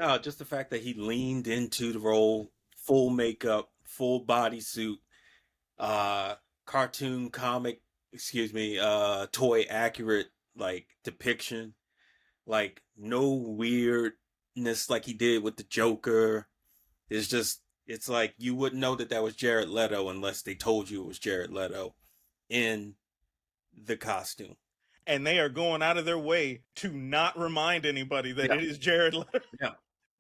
No, just the fact that he leaned into the role, full makeup, full bodysuit, uh, cartoon comic, excuse me, toy accurate like depiction, like no weirdness like he did with the Joker. It's just, it's like you wouldn't know that that was Jared Leto unless they told you it was Jared Leto in the costume. And they are going out of their way to not remind anybody that Yeah. it is Jared Leto. Yeah,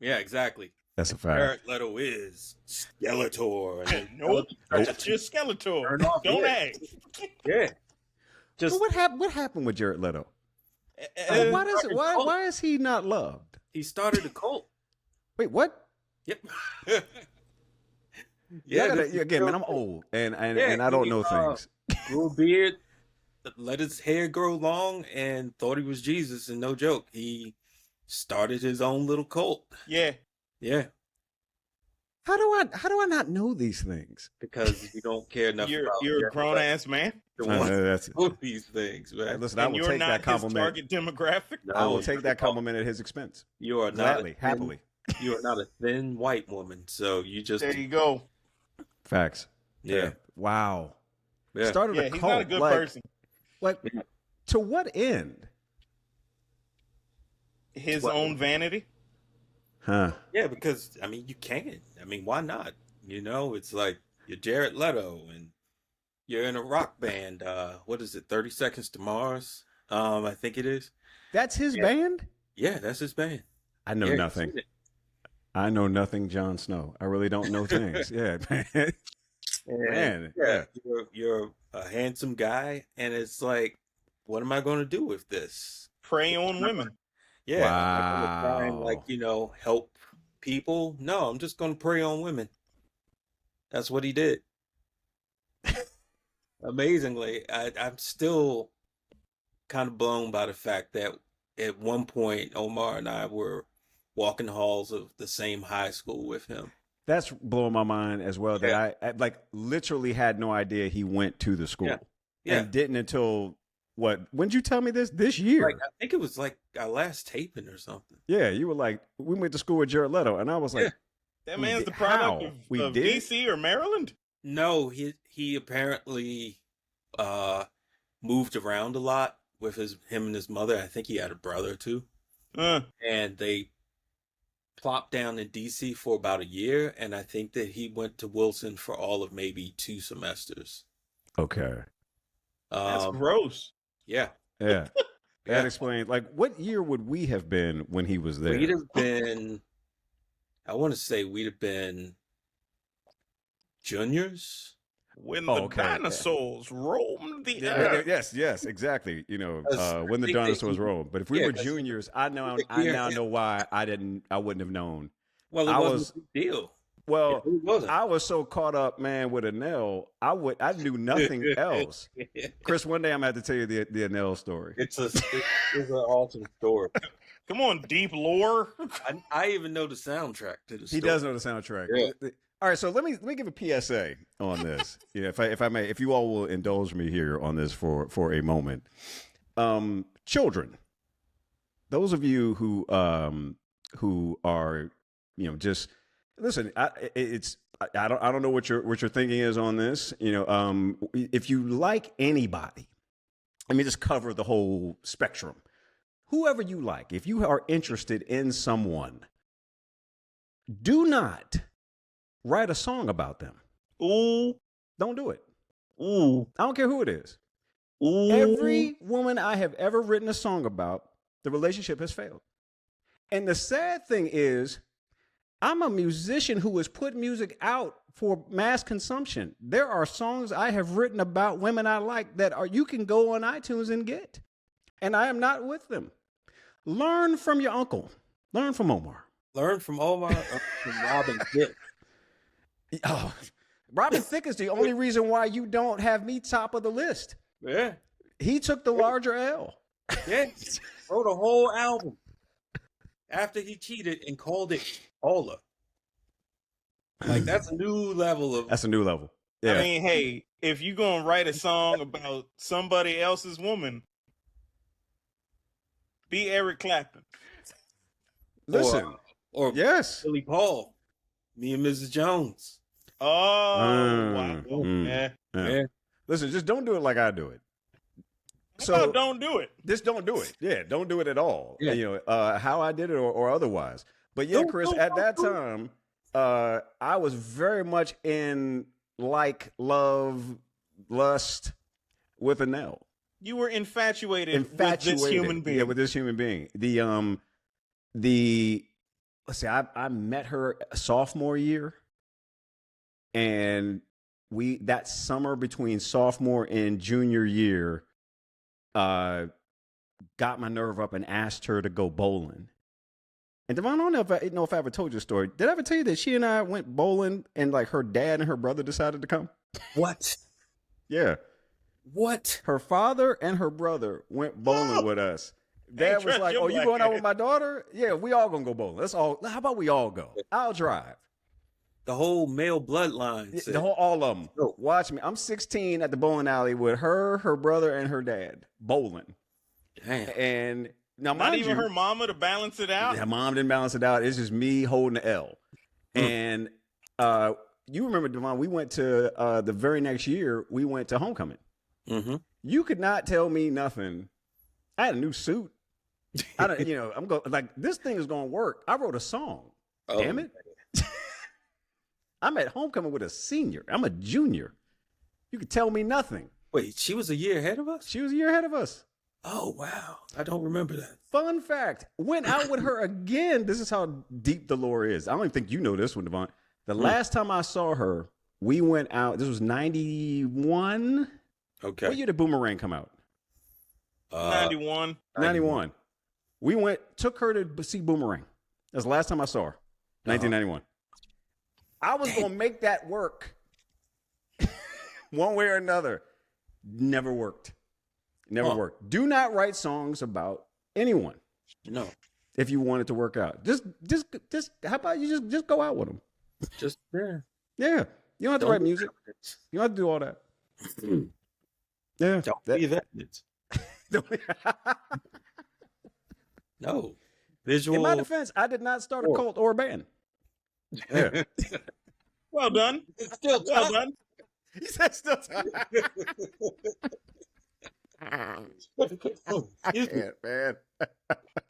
yeah, exactly. That's a fact. Jared Leto is Skeletor. And Nope, that's just Skeletor. Turn off, Don't yeah. ask. Yeah, just But what happened with Jared Leto? Uh, Why is he not loved? he started a cult. Wait, what? Yep. Yeah, this is again, man, real I'm cool. old and Yeah, I don't he, know things. Grew a beard, let his hair grow long, and thought he was Jesus. And no joke, he started his own little cult. yeah. Yeah, How do I not know these things? because you don't care enough. You're about a Jared grown Leto ass man, to want to That's know these things, man. listen. I and will you're take not that his compliment. target demographic. I will No, take that compliment at his expense. You are not Gladly, a thin, happily. You are not a thin white woman, so you just There you go. Facts. yeah. Wow. Yeah. Started Yeah, a he's cult. not a good like, person. Like, to what end? His Well- own vanity. Huh. Yeah, because I mean, you can. I mean, why not? You know, it's like you're Jared Leto and you're in a rock band. What is it? 30 Seconds to Mars. I think it is. That's his Yeah. band? Yeah, that's his band. I know Yeah, nothing. you've seen it. I know nothing, Jon Snow. I really don't know things. Yeah, man. And, Man, yeah, you're a handsome guy, and it's like, what am I going to do with this? Prey on women. Yeah, I'm not gonna try and Wow. help people. No, I'm just gonna prey on women. That's what he did. Amazingly, I'm still kind of blown by the fact that at one point Omar and I were walking the halls of the same high school with him. That's blowing my mind as well. That I like literally had no idea he went to the school. Yeah. And didn't until what? When did you tell me this? This year. Like I think it was like our last taping or something. Yeah, you were like, we went to school with Jared Leto, and I was like, Yeah. That We man's did- the product how? of, We of did? DC or Maryland. No, he apparently moved around a lot with him and his mother. I think he had a brother too. And they plopped down in DC for about a year, and I think that he went to Wilson for all of maybe 2 semesters. okay, That's gross. Yeah. yeah. Yeah. That explains. Like, what year would we have been when he was there? We'd have been, I want to say we'd have been juniors. When Oh, the okay. dinosaurs roamed the Yeah, earth. yes, exactly. You know, Because when I the think that dinosaurs he- rolled. But if we yeah, were 'cause juniors, I now yeah. know why I wouldn't have known. Well, it I wasn't was- a big deal. Well, It really wasn't. I was so caught up, man, with Anel, I knew nothing else. Chris, one day I'm gonna have to tell you the Anel story. It's an awesome story. Come on, deep lore. I even know the soundtrack to the story. He does know the soundtrack. Yeah. All right, so let me give a PSA on this. Yeah, if I may, if you all will indulge me here on this for a moment. Children, those of you who are, you know, just listen. I don't know what your thinking is on this. You know, if you like anybody, let me just cover the whole spectrum. Whoever you like, if you are interested in someone, do not write a song about them. Ooh, Don't do it. ooh, I don't care who it is. ooh. Every woman I have ever written a song about, the relationship has failed. And the sad thing is, I'm a musician who has put music out for mass consumption. There are songs I have written about women I like that you can go on iTunes and get. And I am not with them. Learn from your uncle. Learn from Omar. Learn from Omar, from Robin Thicke. Oh, Robin Thicke is the only reason why you don't have me top of the list. Yeah, He took the larger L. yeah. Wrote a whole album after he cheated and called it Ola. Like that's a new level of. That's a new level. Yeah. I mean, hey, if you gonna write a song about somebody else's woman, be Eric Clapton. Listen, Or Yes. Billy Paul, Me and Mrs. Jones. Oh, wow. Yeah. Yeah. Listen, just don't do it like I do it. How about don't do it? Just don't do it. Yeah, don't do it at all. Yeah. You know, how I did it or otherwise. But yeah, Chris, at that time, I was very much in like, love, lust with an L. You were infatuated with this human being. Yeah, with this human being. Let's see, I met her sophomore year, and that summer between sophomore and junior year, got my nerve up and asked her to go bowling. And Devon, I don't know if I ever told you the story. Did I ever tell you that she and I went bowling and like her dad and her brother decided to come? What? Yeah. What? Her father and her brother went bowling with us. Dad was like, "Oh, you going out with my daughter? Yeah, we all gonna go bowling. That's all. How about we all go? I'll drive." The whole male bloodline. Said, All of them. Oh. Watch me. I'm 16 at the bowling alley with her brother, and her dad bowling. Damn. And now, Not mind even you, her mama to balance it out. her mom didn't balance it out. It's just me holding the L. And you remember, Devon, we went to the very next year. We went to homecoming. Mm-hmm. You could not tell me nothing. I had a new suit. I don't, I'm going like this thing is going to work. I wrote a song. Oh, Damn it! I'm at homecoming with a senior. I'm a junior. You could tell me nothing. Wait, she was a year ahead of us? She was a year ahead of us. Oh, wow. I don't remember that. Fun fact: went out with her again. This is how deep the lore is. I don't even think you know this one, Devon. The last time I saw her, we went out. This was 91. Okay. What year did Boomerang come out? 91. 91. We took her to see Boomerang. That's the last time I saw her. 1991. I was going to make that work one way or another. Never worked. Never worked. Do not write songs about anyone. No. If you want it to work out. Just how about you just go out with them? Just there. Yeah. You don't have to write music. You don't have to do all that. Yeah. Don't be that. No. Visual. In my defense, I did not start a cult or a band. Yeah. Well done. It's still Well tough. done. He said still time. Man.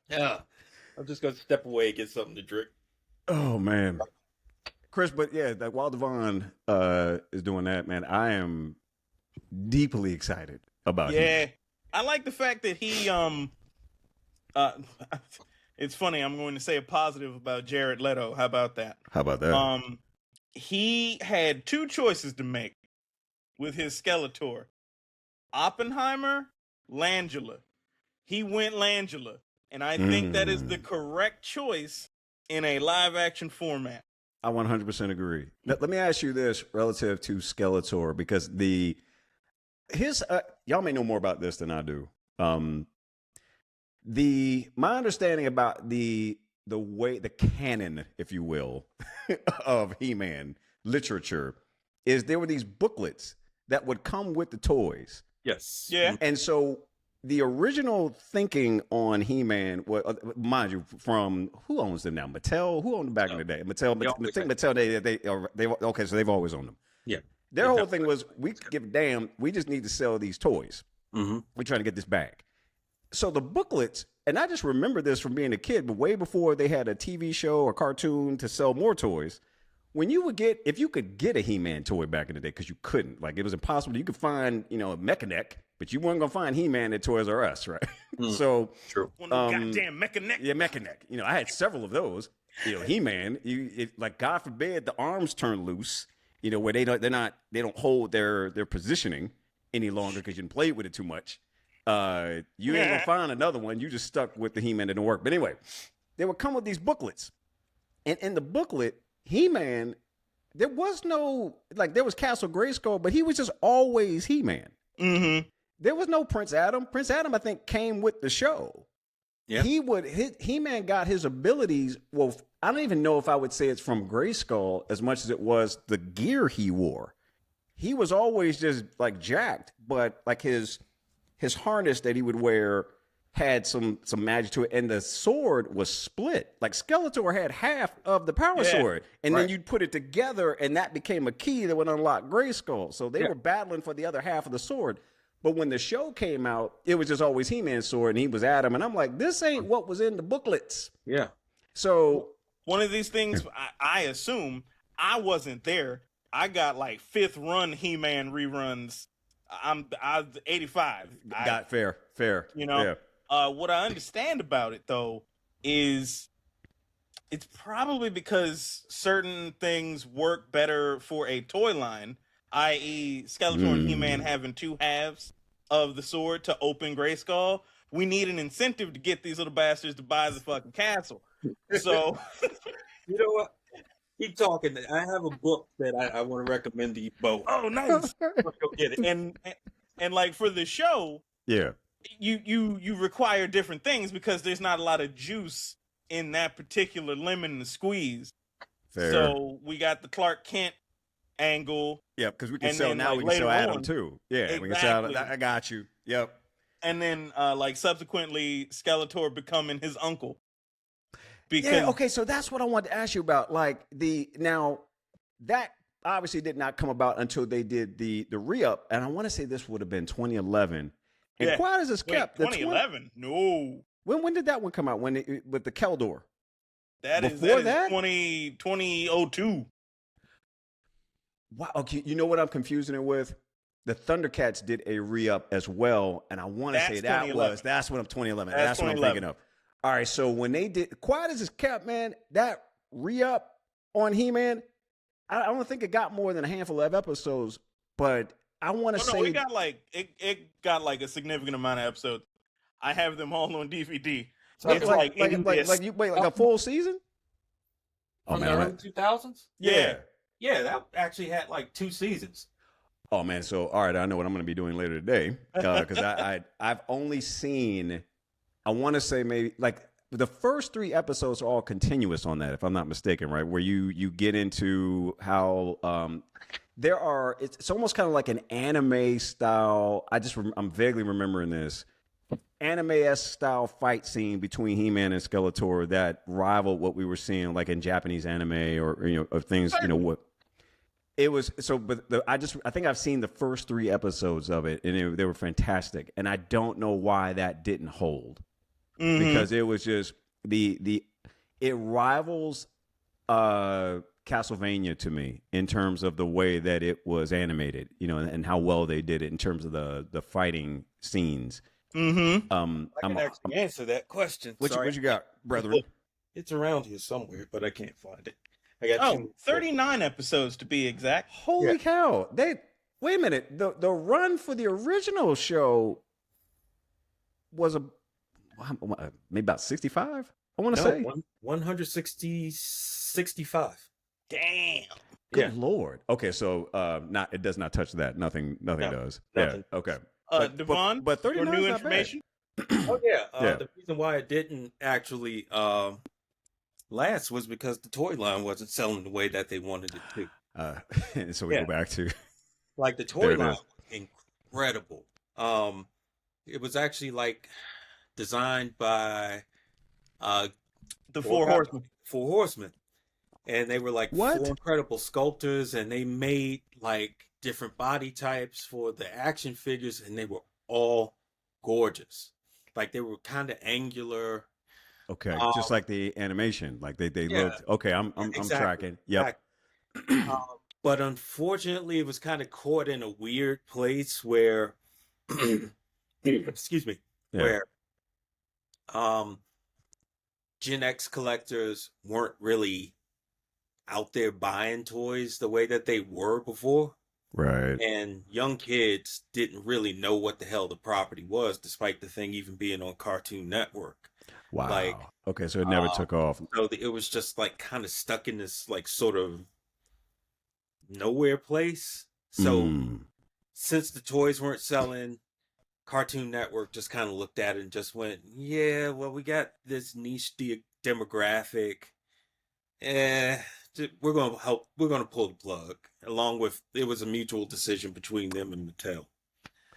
Yeah. I'm just going to step away and get something to drink. Oh, man. Chris, but yeah, like while Devon is doing that, man, I am deeply excited about him. I like the fact that he it's funny, I'm going to say a positive about Jared Leto. How about that? How about that? He had two choices to make with his Skeletor. Oppenheimer, Langela. He went Langela, and I think that is the correct choice in a live action format. I 100% agree. Now, let me ask you this relative to Skeletor, because y'all may know more about this than I do. My understanding about the canon, if you will, of He-Man literature is there were these booklets that would come with the toys. Yes. Yeah. And so the original thinking on He-Man, mind you, from who owns them now? Mattel? Who owned them back in the day? Mattel. Okay, so they've always owned them. Yeah. Their whole thing was, we give a damn. We just need to sell these toys. Mm-hmm. We're trying to get this back. So the booklets, and I just remember this from being a kid, but way before they had a TV show or cartoon to sell more toys, if you could get a He-Man toy back in the day, because you couldn't, like it was impossible. You could find, a Mechanic, but you weren't gonna find He-Man at Toys R Us, right? So true. Goddamn Mechanic. Yeah, Mechanic. I had several of those. He-Man. Like God forbid the arms turn loose. Where they don't hold their positioning any longer because you didn't play with it too much. You ain't gonna find another one. You just stuck with the He-Man that didn't work. But anyway, they would come with these booklets, and in the booklet, He-Man, there was Castle Grayskull, but he was just always He-Man. Mm-hmm. There was no Prince Adam. Prince Adam, I think, came with the show. Yeah. He-Man got his abilities. Well, I don't even know if I would say it's from Grayskull as much as it was the gear he wore. He was always just like jacked, but like his harness that he would wear had some magic to it, and the sword was split. Like Skeletor had half of the power sword, and then you'd put it together, and that became a key that would unlock Grayskull. So they were battling for the other half of the sword. But when the show came out, it was just always He-Man's sword, and he was Adam. And I'm like, this ain't what was in the booklets. Yeah. So one of these things, I assume I wasn't there. I got like 5th run He-Man reruns. I'm 85. Got fair. You know, what I understand about it though is it's probably because certain things work better for a toy line, i.e., Skeletor and He-Man having 2 halves of the sword to open Grayskull. We need an incentive to get these little bastards to buy the fucking castle. So, you know what? Keep talking. I have a book that I want to recommend to you both. Oh, nice. Let's go get it. And like for the show, yeah, you require different things because there's not a lot of juice in that particular lemon to squeeze. fair. So we got the Clark Kent angle. Yeah, because we can and sell then, now. like, We can sell later Adam on- too. Yeah, we can Exactly. sell. I got you. Yep. And then like subsequently Skeletor becoming his uncle. Because Yeah. Okay. So that's what I wanted to ask you about. Like that obviously did not come about until they did the re-up, and I want to say this would have been 2011. And Yeah. quiet as it's wait, kept, the 2011? No. when did that one come out? With the Keldor? That is Before that that? is 2002. Wow. Okay. You know what I'm confusing it with? The Thundercats did a re-up as well, and I want to say That's that 2011. that's what I'm 2011. That's That's what I'm 2011. thinking of. All right. So when they did quiet as it's kept, man, that re-up on He-Man, I don't think it got more than a handful of episodes, but I want to Oh, no, say it got like it got like a significant amount of episodes. I have them all on DVD. So It's like you wait like a full season. Oh from the man, early 2000s? Yeah. Yeah, that actually had like 2 seasons. oh man. So all right, I know what I'm going to be doing later today because I've only seen, I want to say maybe like the first 3 episodes are all continuous on that, if I'm not mistaken, right? Where you get into how there are, it's almost kind of like an anime style. I'm vaguely remembering this anime-esque style fight scene between He-Man and Skeletor that rivaled what we were seeing like in Japanese anime or things, what it was. So, but I think I've seen the first 3 episodes of it, and they were fantastic. And I don't know why that didn't hold. Because it was just it rivals Castlevania to me in terms of the way that it was animated, and how well they did it in terms of the fighting scenes. I can actually answer that question. What Sorry. you got, brethren? It's around here somewhere, but I can't find it. I got 39 episodes to be exact. Holy cow! Wait a minute. The run for the original show was maybe about 65. I want to say 65. Damn. Good Lord. Okay, so it does not touch that. Nothing does. Nothing. Yeah. Okay. Devon, but 39 for new is not information. Oh yeah. Yeah. The reason why it didn't actually last was because the toy line wasn't selling the way that they wanted it to. And so we go back to like the toy line was incredible. It was actually like designed by The Four Horsemen. Four Horsemen. And they were like What? 4 incredible sculptors, and they made like different body types for the action figures, and they were all gorgeous. Like they were kind of angular. okay, just like the animation, like they looked. Okay, I'm Exactly. tracking. Yep. But unfortunately, it was kind of caught in a weird place where, excuse me, where Gen X collectors weren't really out there buying toys the way that they were before. Right. And young kids didn't really know what the hell the property was, despite the thing even being on Cartoon Network. Wow. Like, okay, so it never took off. So it was just like kind of stuck in this like sort of nowhere place. So since the toys weren't selling, Cartoon Network just kind of looked at it and just went, yeah, well, we got this niche demographic. We're going to pull the plug. Along with, it was a mutual decision between them and Mattel.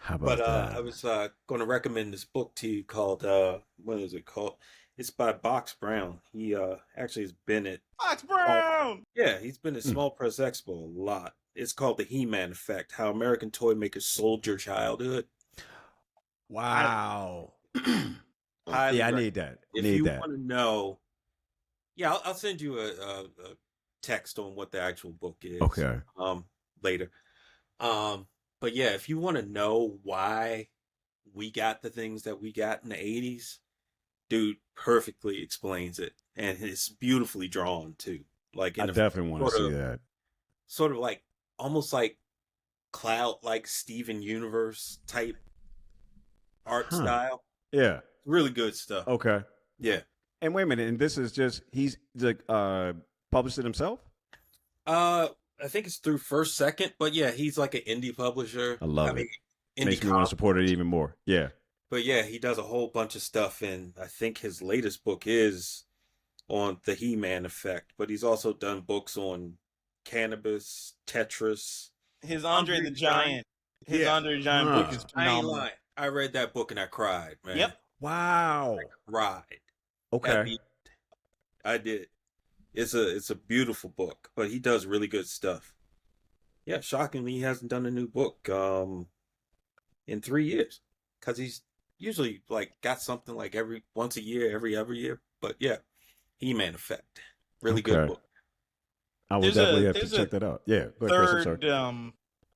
How But about that? I was going to recommend this book to you called what is it called? It's by Box Brown. He actually has been at Fox small, Brown. yeah, he's been at Hmm. Small Press Expo a lot. It's called The He-Man Effect: How American Toy Makers Sold Your Childhood. Wow. Highly Yeah, I recommend. need that. If Need you that. want to know, yeah, I'll send you a text on what the actual book is Okay. later. Um, but yeah, if you want to know why we got the things that we got in the 80s, dude perfectly explains it. And it's beautifully drawn too. Like I in a definitely want to sort see of that. sort of like almost like cloud like Steven Universe type art Huh. style. Yeah. Really good stuff. Okay. Yeah. And wait a minute. And this is just he's like published it himself. Uh I think it's through First Second, but yeah, he's like an indie publisher. I love I mean it. indie Makes me want to comic. support it even more. Yeah. But yeah, he does a whole bunch of stuff, and I think his latest book is on the He-Man effect. But he's also done books on cannabis, Tetris, His Andre the Giant. His Yeah, Andre the Giant book Huh. is I ain't phenomenal. lying. I read that book and I cried, man. Yep. Wow. Cried. At Okay. the, I did. It's a beautiful book, but he does really good stuff. Yeah, shockingly, he hasn't done a new book in 3 years, because he's usually like got something like every once a year, every other year. But yeah, He-Man effect, really good Okay. book. I will There's definitely a have to there's a check that out. Yeah. Go ahead, Chris. I'm sorry. third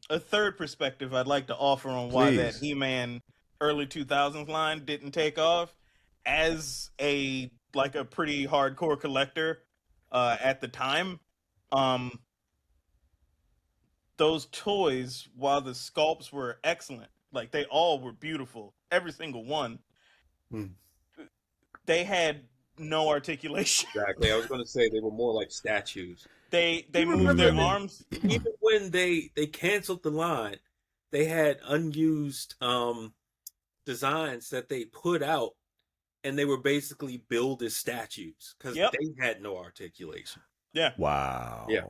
a third perspective I'd like to offer on why that Please. He-Man early 2000s line didn't take off. As a pretty hardcore collector at the time, um those toys, while the sculpts were excellent, like they all were beautiful, every single one, Hmm. they had no articulation. Exactly. I was going to say they were more like statues. They You moved their remember arms. even when they canceled the line, they had unused designs that they put out, and they were basically billed as statues because Yep. they had no articulation. Yeah. Wow. Yeah.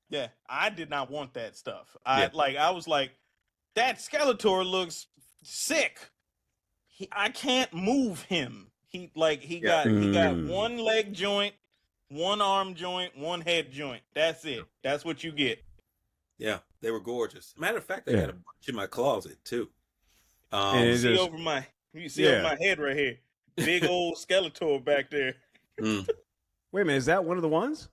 Yeah, I did not want that stuff. Yeah. I was like, that Skeletor looks sick. I can't move him. He Yeah. got Mm. one leg joint, one arm joint, one head joint. That's it. That's what you get. Yeah, they were gorgeous. Matter of fact, I Yeah. got a bunch in my closet too. And You it's see just- over my head right here. Big old Skeletor back there. mm, Wait a minute. Is that one of the ones?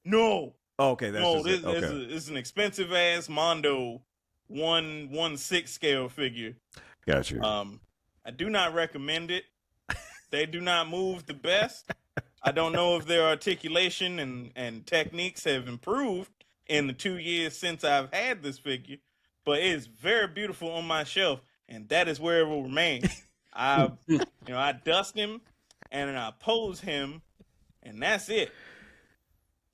No. Oh, okay. That's No, just this it. Okay. is an expensive ass Mondo 1/6 scale figure. Got you. I do not recommend it. They do not move the best. I don't know if their articulation and techniques have improved in the 2 years since I've had this figure, but it is very beautiful on my shelf, and that is where it will remain. I dust him and then I pose him, and that's it.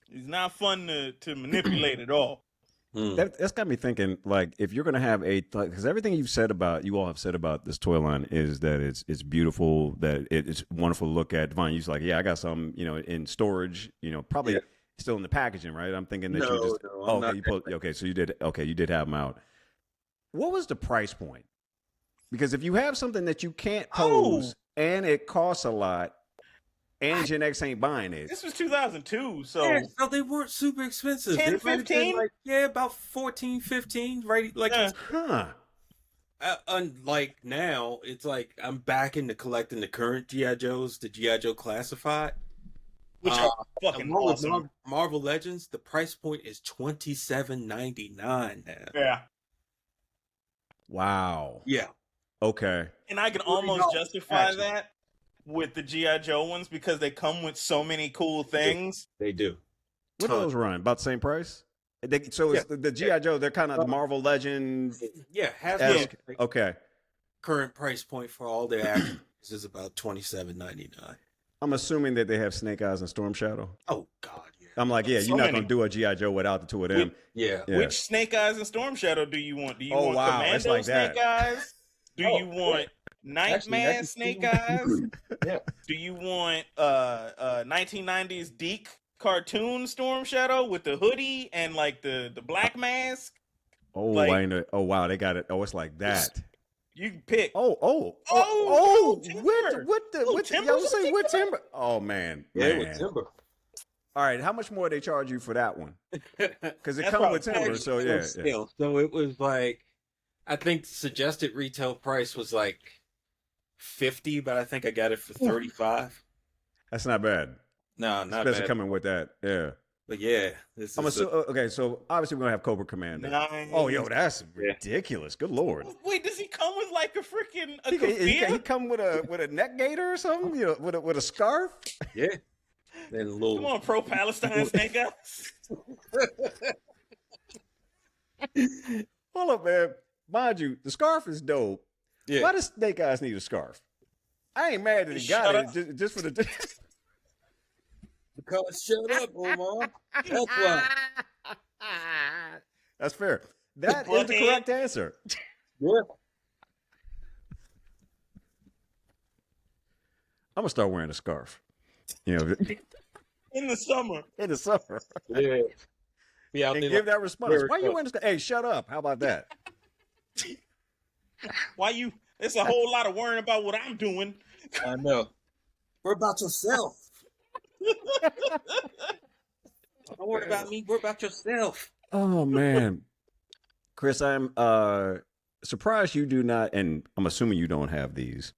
He's not fun to manipulate at all. That's got me thinking. Like, if you're gonna have because everything you all have said about this toy line is that it's beautiful, that it's wonderful to look at. Divine, you're like, yeah, I got some, in storage, probably Yeah. still in the packaging, right? I'm thinking that No, you just no, I'm not. okay, so you did have them out. What was the price point? Because if you have something that you can't pose and it costs a lot, and Gen X ain't buying it, This was 2002, so Yeah, so they weren't super expensive. 10, They might have been 15? like, about 14, 15, right? Like, Yeah. huh? unlike now, it's like I'm back into collecting the current GI Joes, the GI Joe Classified, which are fucking along with awesome. Marvel Legends. The price point is $27.99 now. Yeah. Wow. Yeah, Okay. And I can $40 almost justify actually. that with the G.I. Joe ones because they come with so many cool things. they do. What do those run? About the same price? So it's the GI Joe. They're kind of the Marvel Legend. Yeah, esque. Okay. Current price point for all their actions is about $27.99. I'm assuming that they have Snake Eyes and Storm Shadow. Oh God, yeah. I'm like, yeah, So you're not many. gonna do a GI Joe without the two of them. Yeah. Yeah. Which Snake Eyes and Storm Shadow do you want? Do you want wow, it's Commando like that. Snake Eyes? Do Oh, you want Nightman Actually, I can Snake see- Eyes? Yeah. Do you want 1990s Deke cartoon Storm Shadow with the hoodie and like the black mask? Oh, Like- I know. Oh, wow, they got it. Oh, it's like that. You can pick. Timber. What Timber's y'all say? a What timber? Oh man, Yeah, man. with timber. All right, how much more they charge you for that one? Because it That's comes with probably timber, so yeah. Still. So it was like, I think suggested retail price was like 50, but I think I got it for 35. That's not bad. No, not Especially bad. coming with that. Yeah. But yeah, this is Okay, so obviously we're gonna have Cobra Commander. Nice. Oh, yo, that's ridiculous. Good lord. Wait, does he come with like a freaking He kafir? come with a neck gaiter or something? You know, with a scarf? yeah. Then a little. Come on, pro Palestine snake eyes. Hold up, man. Mind you, the scarf is dope. Yeah. Why does Snake Eyes need a scarf? I ain't mad that he got it just for the. Because shut up, Omar. That's why. That's fair. That is the correct answer. Yeah. I'm gonna start wearing a scarf. You know, In the summer. in the summer, Yeah. Be out and there give like, that response. very Why you close. wearing a scarf? Hey, shut up. How about that? Why you? It's a whole lot of worrying about what I'm doing. I know. What about yourself? Don't worry about me. Worry about yourself. Oh man, Chris, I'm surprised you do not, and I'm assuming you don't have these.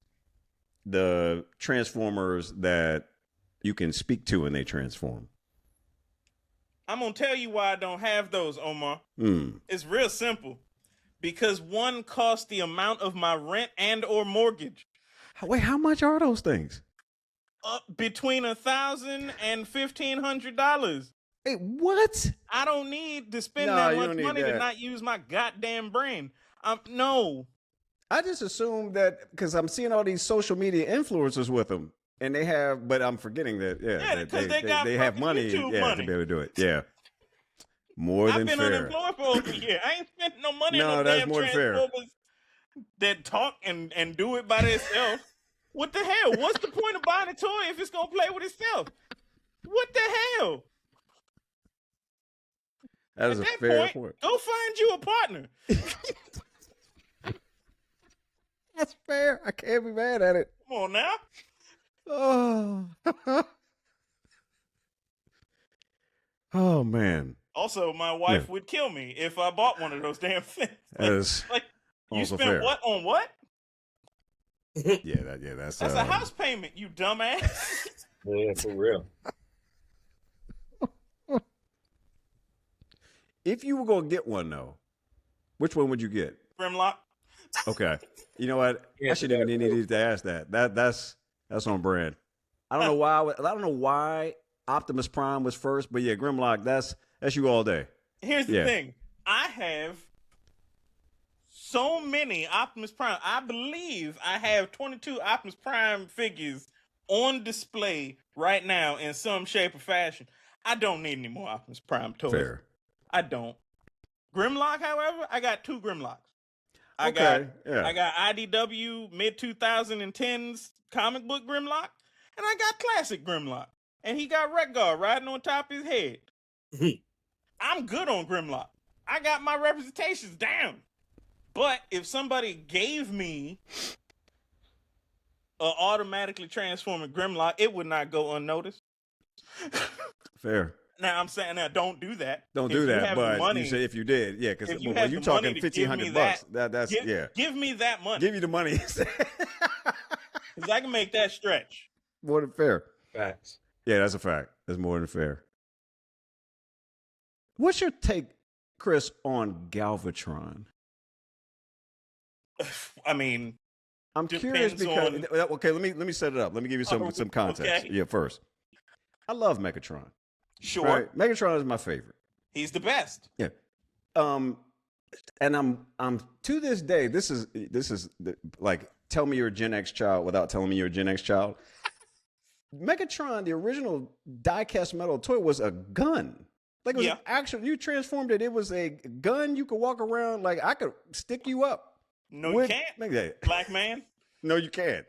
The Transformers that you can speak to and they transform. I'm gonna tell you why I don't have those, Omar. It's real simple. Because one costs the amount of my rent and or mortgage. Wait, how much are those things? Between $1,000 and $1,500. Hey, what? I don't need to spend No, that you much don't need money that. to not use my goddamn brain. No. I just assumed that because I'm seeing all these social media influencers with them, and they have, but I'm forgetting that. Yeah, Yeah, that because they got have fucking money, YouTube yeah, money. to be able to do it. Yeah, more I've than been fair. unemployed for over a year. I ain't spent no money No, on no that's damn more than fair. Transformers that talk and do it by themselves. What the hell? What's the point of buying a toy if it's gonna play with itself? What the hell? That is At a that fair point, point. go find you a partner. That's fair. I can't be mad at it. Come on now. Oh, oh man, Also, my wife would kill me if I bought one of those damn things. that is Like, you also spent fair. what on what? That's That's a house payment, you dumbass. Yeah, for real. If you were gonna get one though, which one would you get? Grimlock. Okay, you know what? Yeah, I shouldn't even need to ask that. That's on brand. I don't know why. I don't know why Optimus Prime was first, but yeah, Grimlock. That's you all day. Here's the Yeah. thing. I have so many Optimus Prime. I believe I have 22 Optimus Prime figures on display right now in some shape or fashion. I don't need any more Optimus Prime toys. Fair. I don't. Grimlock, however, I got 2 Grimlocks. I Okay, yeah. got IDW mid 2010s comic book Grimlock, and I got classic Grimlock, and he got Wreck-Gar riding on top of his head. I'm good on Grimlock. I got my representations down. But if somebody gave me a automatically transforming Grimlock, it would not go unnoticed. Fair. Now I'm saying, now don't do that. Don't If do you that. have the But money, you say if you did, yeah, because if you when have you the talking money to give me $1,500, that, that's yeah. give me that money, Give you the money. because I can make that stretch. More than fair. Facts. Yeah, that's a fact. That's more than fair. What's your take, Chris, on Galvatron? I mean, I'm curious because on- okay, let me set it up. Let me give you some context. Okay. Yeah, first. I love Megatron. sure, Right? Megatron is my favorite. he's the best. Yeah. And I'm to this day, this is like tell me you're a Gen X child without telling me you're a Gen X child. Megatron, the original die-cast metal toy, was a gun. Like it was Yeah. an actual. You transformed it. It was a gun. You could walk around like I could stick you up. No, with- you can't, Like that. black man. No, you can't.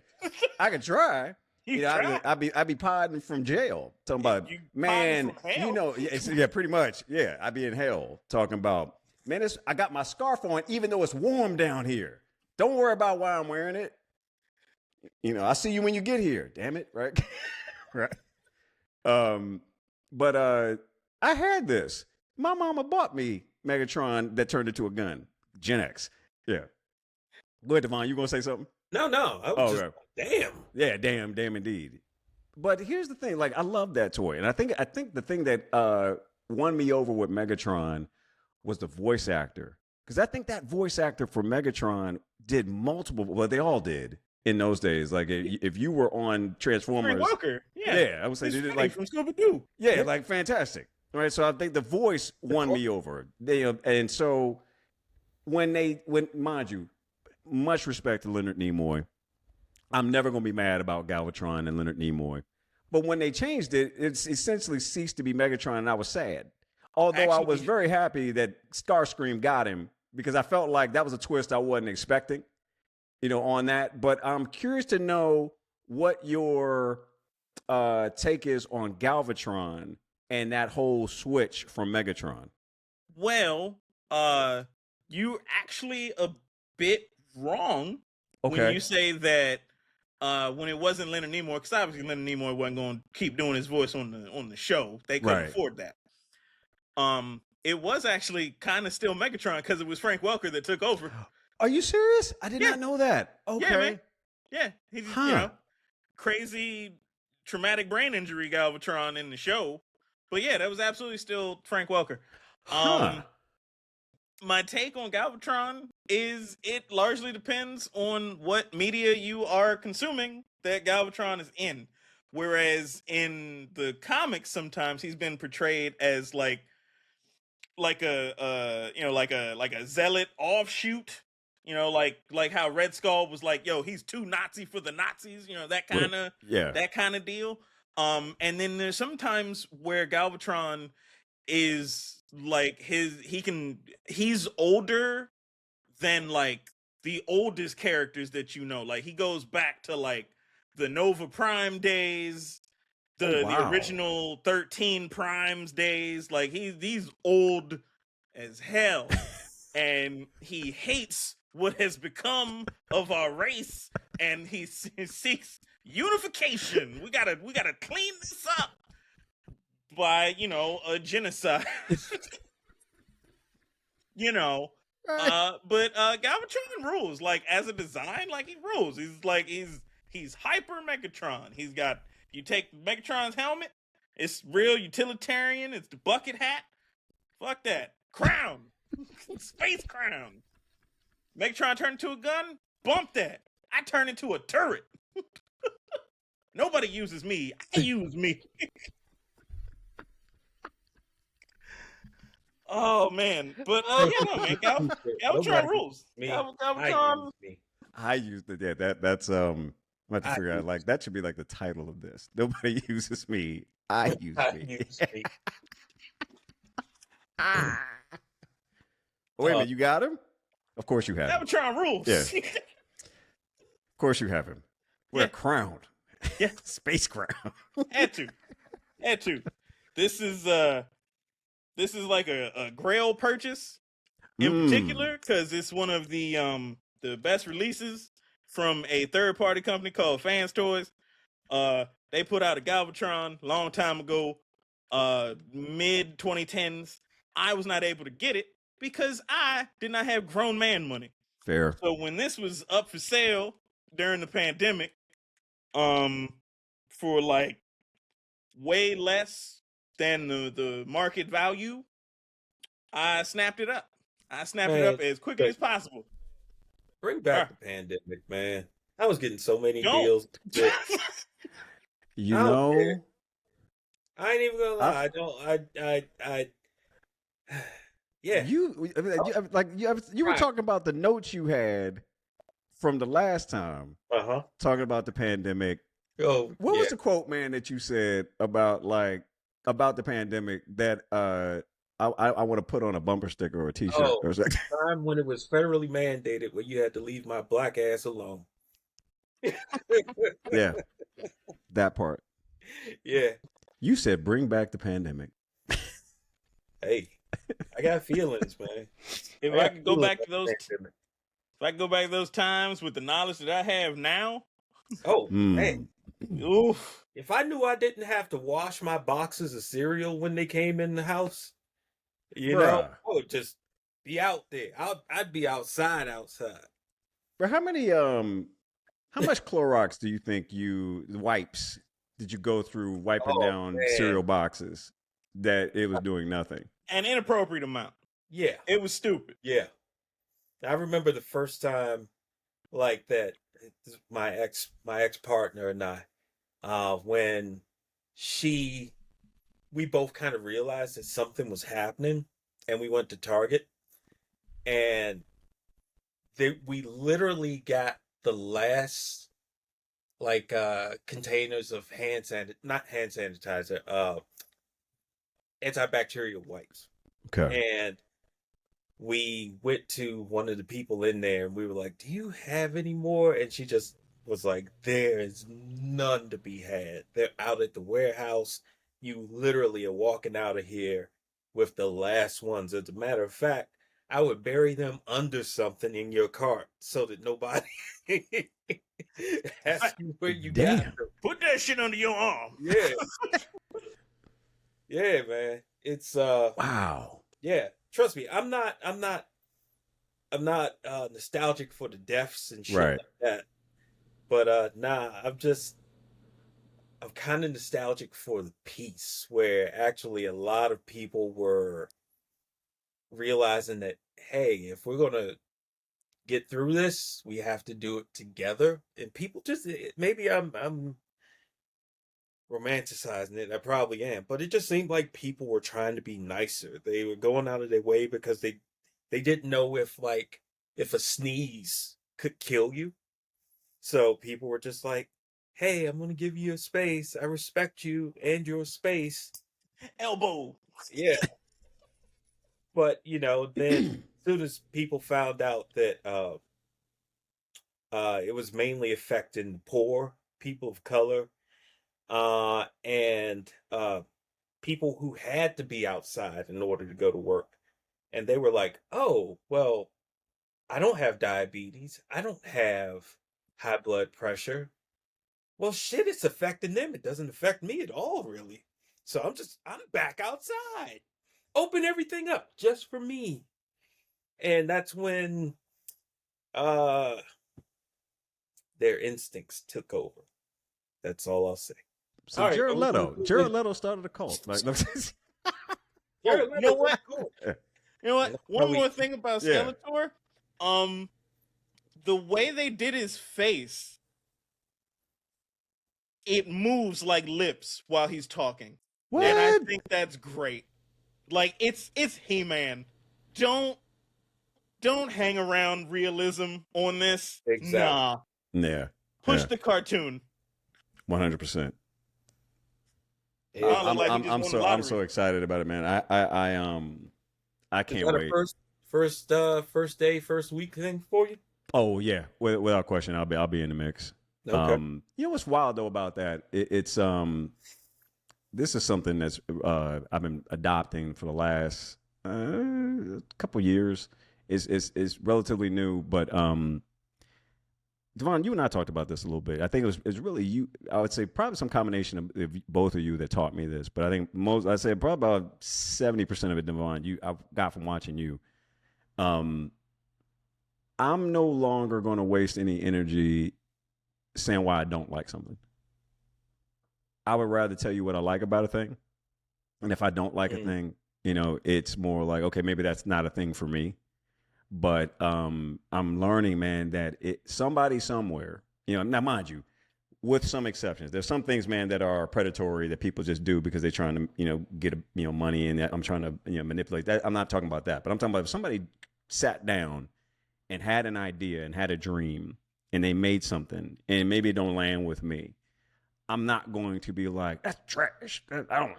I could try. You know, try. I'd be podding from jail. Talking about you man, podding from hell. you know, yeah, pretty much. Yeah, I'd be in hell talking about man. I got my scarf on, even though it's warm down here. Don't worry about why I'm wearing it. I'll see you when you get here. Damn it, right? Right. But I had this. My mama bought me Megatron that turned into a gun. Gen X. Yeah. Go ahead, Devon. You gonna say something? No, I was just right. damn. Yeah, damn indeed. But here's the thing, like I love that toy. And I think the thing that won me over with Megatron was the voice actor. Because I think that voice actor for Megatron did multiple, well, they all did in those days. Like if you were on Transformers. Frank Welker. Yeah. I would say He's they did Freddy like from Scooby-Doo. yeah, like fantastic. Right. So I think the voice won me over. And so when mind you, much respect to Leonard Nimoy. I'm never going to be mad about Galvatron and Leonard Nimoy. But when they changed it, it's essentially ceased to be Megatron, and I was sad. Although I was very happy that Starscream got him because I felt like that was a twist I wasn't expecting, on that. But I'm curious to know what your take is on Galvatron and that whole switch from Megatron. Well, you're actually a bit wrong when you say that when it wasn't Leonard Nimoy, because obviously Leonard Nimoy wasn't going to keep doing his voice on the show. They couldn't afford that. It was actually kind of still Megatron because it was Frank Welker that took over. Are you serious? I did not know that. Okay. Yeah, man. Yeah. He's, crazy traumatic brain injury Galvatron in the show. But yeah, that was absolutely still Frank Welker. My take on Galvatron is it largely depends on what media you are consuming that Galvatron is in. Whereas in the comics, sometimes he's been portrayed as like a zealot offshoot. Like how Red Skull was like, yo, he's too Nazi for the Nazis. That kind of deal. And then there's sometimes where Galvatron is like he's older than like the oldest characters that like he goes back to like the Nova Prime days, the original 13 Primes days. Like he's old as hell and he hates what has become of our race and he seeks unification. We gotta clean this up by a genocide. But Galvatron rules. Like as a design, like he rules. He's hyper Megatron. You take Megatron's helmet, it's real utilitarian, it's the bucket hat. Fuck that. Crown. Space crown. Megatron turned into a gun, bump that. I turn into a turret. Nobody uses me. I use me. Oh man, but man, Galvatron rules. Galvatron. I used it. Yeah, that's I'm about to figure out. Like that should be like the title of this. Nobody uses me. I use me. Wait a minute, you got him? Of course you have him. Galvatron rules. Yeah. Of course you have him. We're crowned. Yeah, space crown. Had to. This is like a Grail purchase in particular because it's one of the best releases from a third party company called Fans Toys. They put out a Galvatron a long time ago, mid 2010s. I was not able to get it because I did not have grown man money. Fair. So when this was up for sale during the pandemic, for like way less than the market value, I snapped it up. I snapped it up as quickly as possible. Bring back the pandemic, man. I was getting so many deals. I ain't even gonna lie. Yeah. You were talking about the notes you had from the last time. Talking about the pandemic. What was the quote, man, that you said about the pandemic that I want to put on a bumper sticker or a T-shirt or something? Time when it was federally mandated where you had to leave my black ass alone. Yeah, that part. Yeah. You said bring back the pandemic. Hey, I got feelings, man. If I could go back to those, If I go back to those times with the knowledge that I have now, Oh, man. oof. If I knew I didn't have to wash my boxes of cereal when they came in the house, Bruh. I would just be out there. I'd be outside. But how much Clorox do you think wipes did you go through wiping Oh, down man. cereal boxes that it was doing nothing? An inappropriate amount. Yeah. It was stupid. Yeah. I remember the first time like that, my ex partner and I, when we both kind of realized that something was happening, and we went to Target, and we literally got the last containers of not hand sanitizer, antibacterial wipes. Okay. And we went to one of the people in there and we were like, "Do you have any more?" And she just was like, "There is none to be had. They're out at the warehouse. You literally are walking out of here with the last ones. As a matter of fact, I would bury them under something in your cart so that nobody asks you where you got Damn. them." Put that shit under your arm. Yeah. Yeah, man. It's Wow. yeah. Trust me, I'm not nostalgic for the deaths and shit Right. like that. But nah, I'm kind of nostalgic for the peace, where actually a lot of people were realizing that, hey, if we're gonna get through this, we have to do it together. And people just maybe I'm romanticizing it. I probably am, but it just seemed like people were trying to be nicer. They were going out of their way because they didn't know if a sneeze could kill you. So people were just like, "Hey, I'm gonna give you a space. I respect you and your space." Elbow. Yeah, but then as soon as people found out that it was mainly affecting the poor, people of color, and people who had to be outside in order to go to work. And they were like, "Oh, well, I don't have diabetes. I don't have high blood pressure." Well, shit, it's affecting them. It doesn't affect me at all, really. So I'm back outside. Open everything up just for me. And that's when uh their instincts took over. That's all I'll say. So All right, Jared Leto started a cult. Like, Jared You know Leto's what? cool. You know what? One more thing about Yeah. Skeletor. The way they did his face, it moves like lips while he's talking. What? And I think that's great. Like it's He-Man. Don't hang around realism on this. Exactly. Nah. Yeah. Push the cartoon. 100%. Yeah. I'm so excited about it, man. I Is can't that wait. a first day, first week thing for you? Oh yeah, without question, I'll be in the mix. Okay. You know what's wild though about that? It's this is something that's I've been adopting for the last couple years. It's relatively new, but Devon, you and I talked about this a little bit. I think it's really you. I would say probably some combination of both of you that taught me this. But I think I'd say probably about 70% of it, Devon, I got from watching you. I'm no longer going to waste any energy saying why I don't like something. I would rather tell you what I like about a thing. And if I don't like a thing, it's more like, okay, maybe that's not a thing for me. But I'm learning, man, that somebody somewhere, now mind you, with some exceptions, there's some things, man, that are predatory that people just do because they're trying to, get money, and I'm trying to, manipulate that. I'm not talking about that, but I'm talking about if somebody sat down and had an idea and had a dream and they made something and maybe it don't land with me, I'm not going to be like, that's trash. I don't.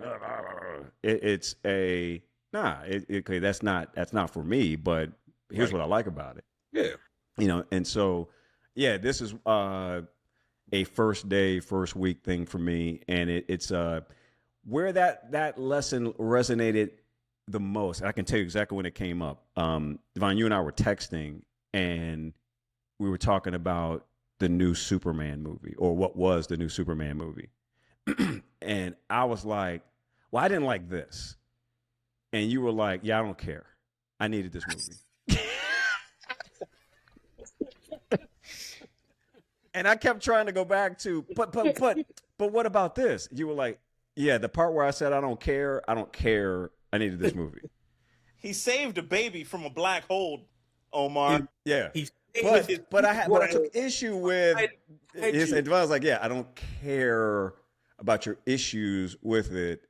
It's a nah. Okay, that's not for me. But here's what I like about it. Yeah. And so yeah, this is a first day, first week thing for me, and it's where that lesson resonated the most. I can tell you exactly when it came up. Devon, you and I were texting, and we were talking about the new Superman movie, or what was the new Superman movie. And I was like, well, I didn't like this. And you were like, yeah, I don't care. I needed this movie. And I kept trying to go back to, but what about this? You were like, yeah, the part where I said I don't care. I needed this movie. He saved a baby from a black hole, Omar. Yeah. He But I took issue with his, and I was like, yeah, I don't care about your issues with it.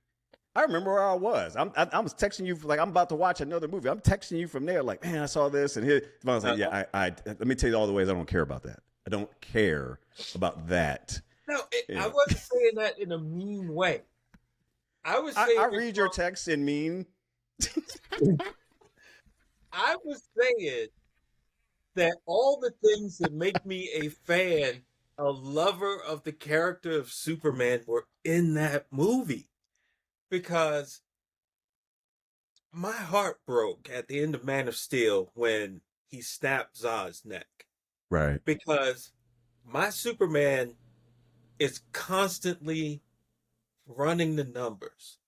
I remember where I was. I was texting you like I'm about to watch another movie. I'm texting you from there like, man, I saw this, and here I was like, yeah, I let me tell you all the ways I don't care about that. I don't care about that. No, I wasn't saying that in a mean way. I was saying I read your text in mean. I was saying that all the things that make me a fan, a lover of the character of Superman, were in that movie. Because my heart broke at the end of Man of Steel when he snapped Zod's neck. Right. Because my Superman is constantly running the numbers.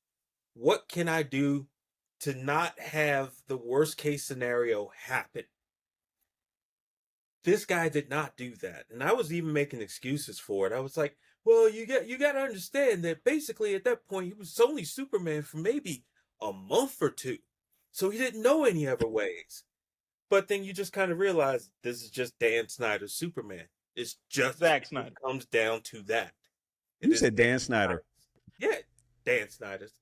What can I do to not have the worst case scenario happen? This guy did not do that. And I was even making excuses for it. I was like, well, you got to understand that basically at that point he was only Superman for maybe a month or two. So he didn't know any other ways. But then you just kind of realize this is just Dan Snyder's Superman. It's just Zack Snyder. It comes down to that. You said Dan Snyder. Yeah, Dan Snyder's.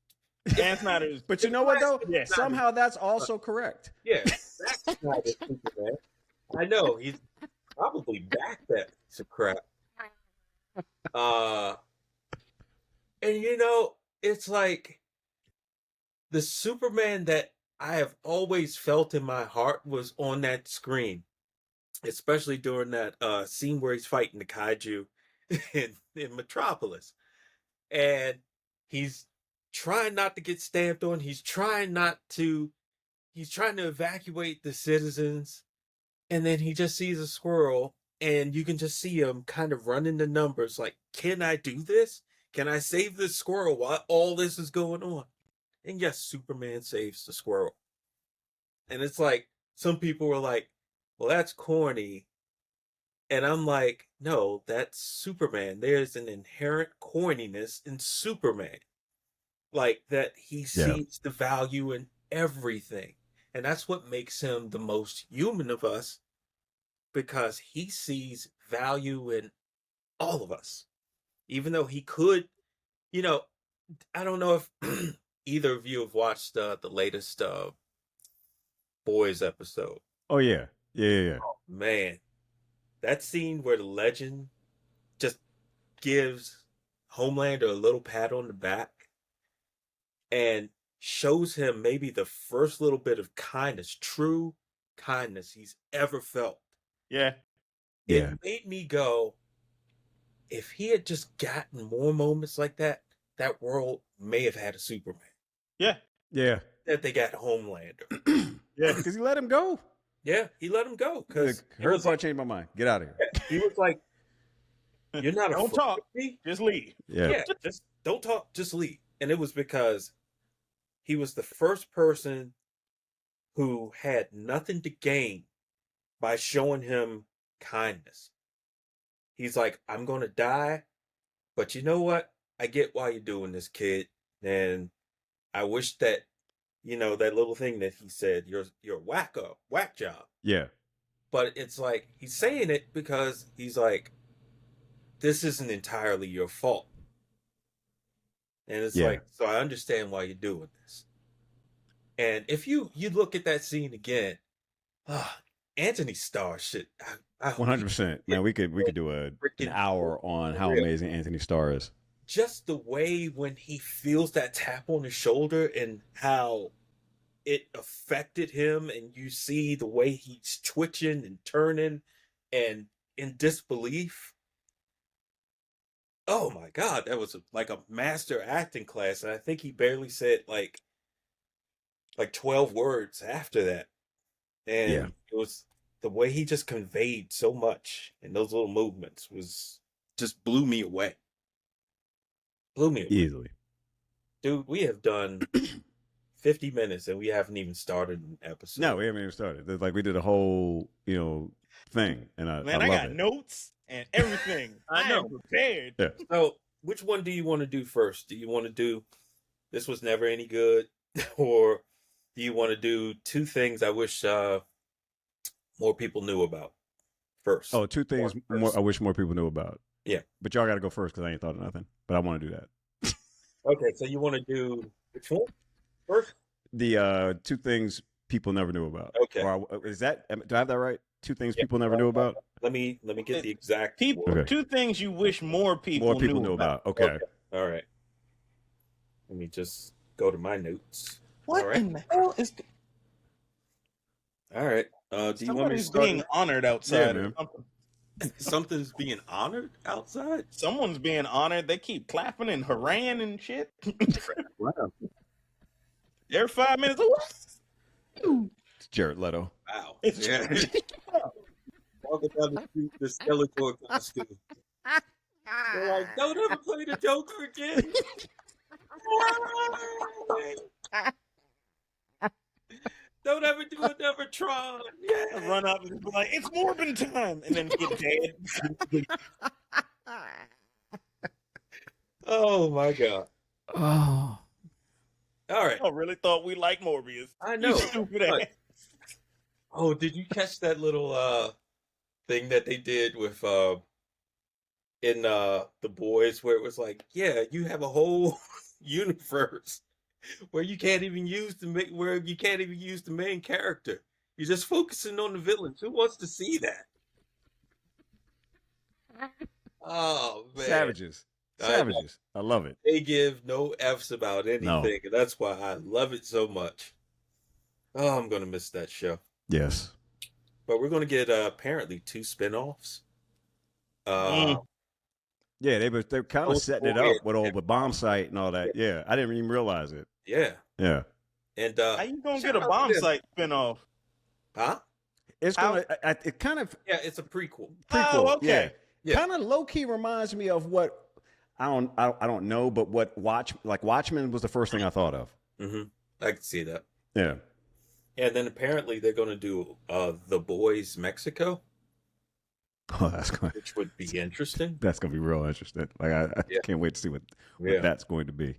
Dan Snyder is. But you know what though? Yeah. Somehow that's also correct. Yeah, Zack Snyder's Superman. I know he's probably back that piece of crap. And you know, it's like the Superman that I have always felt in my heart was on that screen, especially during that scene where he's fighting the kaiju in Metropolis, and he's trying not to get stamped on. He's trying to evacuate the citizens, and then he just sees a squirrel, and you can just see him kind of running the numbers like, can I do this? Can I save this squirrel while all this is going on? And yes, Superman saves the squirrel. And it's like, some people were like, well, that's corny. And I'm like, no, that's Superman. There's an inherent corniness in Superman. Like that he sees the value in everything. And that's what makes him the most human of us, because he sees value in all of us. Even though he could, you know, I don't know if either of you have watched the latest Boys episode. Oh yeah. Yeah. Oh, man, that scene where the Legend just gives Homelander a little pat on the back and shows him maybe the first little bit of kindness, true kindness he's ever felt. Yeah. It made me go, if he had just gotten more moments like that, that world may have had a Superman. Yeah. Yeah. That they got Homelander. Yeah, because he let him go. Yeah, he let him go. Because Hurt part changed my mind. Get out of here. he was like, you're not Don't afraid talk. of me? Just leave. Yeah. Just don't talk, just leave. And it was because he was the first person who had nothing to gain by showing him kindness. He's like, I'm going to die, but you know what? I get why you're doing this, kid. And I wish that, you know, that little thing that he said, you're whack job. Yeah. But it's like, he's saying it because he's like, this isn't entirely your fault. And it's like, so I understand why you're doing this. And if you look at that scene again, Anthony Starr shit. 100%. Man, we could do an hour on how amazing Anthony Starr is. Just the way when he feels that tap on his shoulder and how it affected him, and you see the way he's twitching and turning and in disbelief. Oh my God, that was like a master acting class. And I think he barely said like 12 words after that. And it was the way he just conveyed so much in those little movements was just blew me away. Blew me away. Easily. Dude, we have done 50 minutes and we haven't even started an episode. No, we haven't even started. It's like we did a whole, thing, and I Man, love I got it. notes and everything. I know. am prepared. Yeah. So, which one do you want to do first? Do you want to do This Was Never Any Good? Or do you want to do 2 things I wish more people knew about first? Oh, 2 things First. I wish more people knew about. Yeah. But y'all got to go first because I ain't thought of nothing. But I want to do that. Okay, so you want to do which one first? The 2 things people never knew about. Okay. Or is that? Do I have that right? 2 things people never knew about. Let me get the exact People, Okay. 2 things you wish more people knew about. Okay. All right. Let me just go to my notes. What All right. in the hell is? All right. Do you want me to Somebody's start? being honored outside. Yeah, or man. something. Something's being honored outside. Someone's being honored. They keep clapping and haranguing and shit. Wow. Every 5 minutes. It's Jared Leto. Wow. It's Yeah. Walking down the street, the Skeletor costume. They're like, don't ever play the Joker again. Don't ever do another Tron. Yeah. Run up and be like, "It's Morbin time," and then get dead. Oh my god. Oh. All right. I really thought we liked Morbius. I know. You stupid But- ass. Oh, did you catch that little thing that they did with in The Boys where it was like, yeah, you have a whole universe where you can't even use the main character. You're just focusing on the villains. Who wants to see that? Oh man. Savages. Savages. I love it. They give no F's about anything, No. and that's why I love it so much. Oh, I'm gonna miss that show. Yes. But we're gonna get apparently 2 spin-offs. Mm. Yeah, they're kind of Oh, setting it yeah. up with all the bomb site and all that. Yeah, I didn't even realize it. Yeah. Yeah, And How you gonna shout get a out bomb to them. site spinoff? Huh? it's How- gonna. It kind of Yeah, it's a prequel. prequel. Oh, okay. Yeah. Yeah. Kind of low key reminds me of what I don't know, but what Watchmen was the first thing I thought of. Mm-hmm. I can see that. Yeah. And then apparently they're going to do The Boys Mexico, Oh, that's which would be interesting. gonna be real interesting. Like I Yeah. can't wait to see what Yeah. that's going to be.